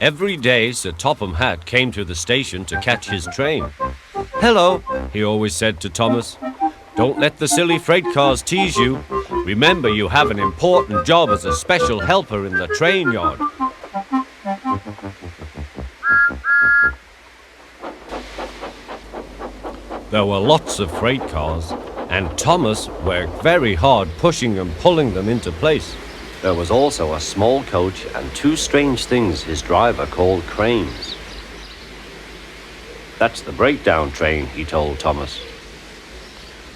Every day, Sir Topham Hatt came to the station to catch his train. "Hello," he always said to Thomas. "Don't let the silly freight cars tease you. Remember, you have an important job as a special helper in the train yard." There were lots of freight cars, and Thomas worked very hard pushing and pulling them into place. There was also a small coach and two strange things his driver called cranes. "That's the breakdown train," he told Thomas.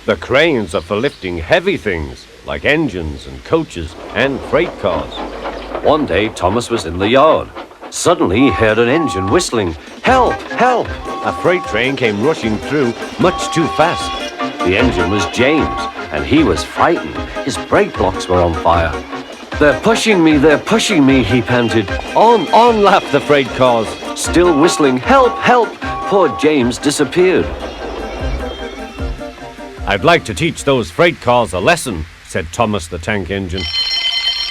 "The cranes are for lifting heavy things, like engines and coaches and freight cars." One day, Thomas was in the yard. Suddenly, he heard an engine whistling. "Help! Help!" A freight train came rushing through, much too fast. The engine was James, and he was frightened. His brake blocks were on fire. They're pushing me," he panted. On, laughed the freight cars, still whistling, "Help! Help!" Poor James disappeared. "I'd like to teach those freight cars a lesson," said Thomas the tank engine.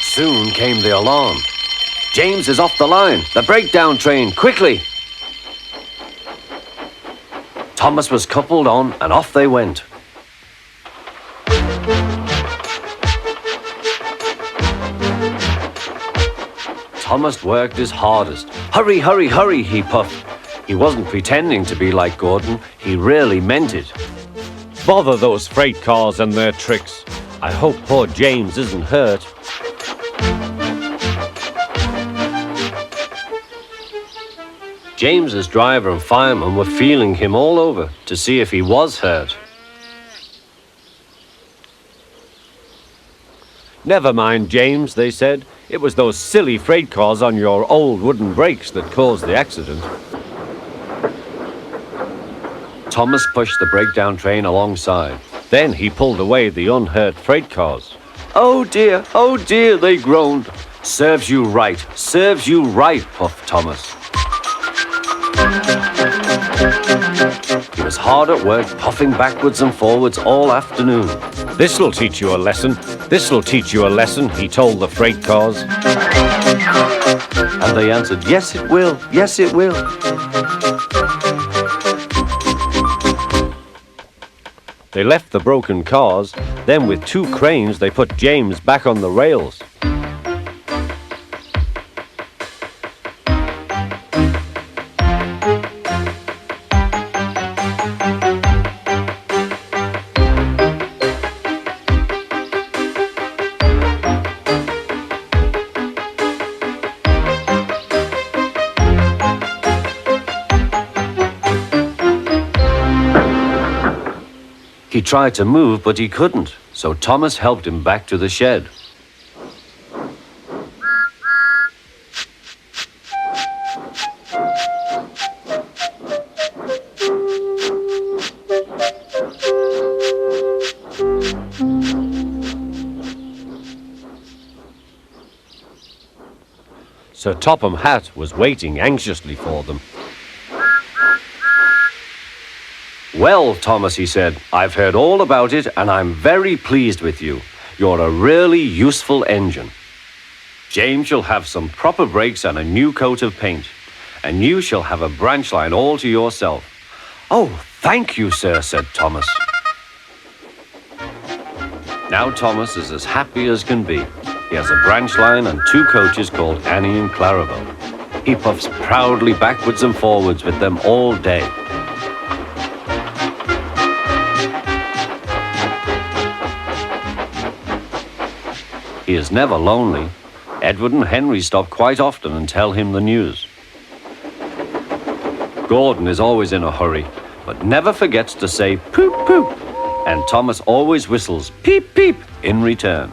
Soon came the alarm. "James is off the line! The breakdown train! Quickly!" Thomas was coupled on, and off they went. Thomas worked his hardest. "Hurry, hurry, hurry," he puffed. He wasn't pretending to be like Gordon. He really meant it. "Bother those freight cars and their tricks. I hope poor James isn't hurt." James's driver and fireman were feeling him all over to see if he was hurt. "Never mind, James," they said. "It was those silly freight cars on your old wooden brakes that caused the accident." Thomas pushed the breakdown train alongside. Then he pulled away the unhurt freight cars. Oh dear, they groaned. Serves you right, puffed Thomas. He was hard at work, puffing backwards and forwards all afternoon. This'll teach you a lesson, he told the freight cars. And they answered, yes it will. They left the broken cars, then with two cranes they put James back on the rails. He tried to move, but he couldn't, so Thomas helped him back to the shed. Sir Topham Hatt was waiting anxiously for them. Well, Thomas, he said, I've heard all about it and I'm very pleased with you. You're a really useful engine. James shall have some proper brakes and a new coat of paint. And you shall have a branch line all to yourself. Oh, thank you, sir, said Thomas. Now Thomas is as happy as can be. He has a branch line and two coaches called Annie and Clarabelle. He puffs proudly backwards and forwards with them all day. He is never lonely. Edward and Henry stop quite often and tell him the news. Gordon is always in a hurry, but never forgets to say poop, poop. And Thomas always whistles peep, peep in return.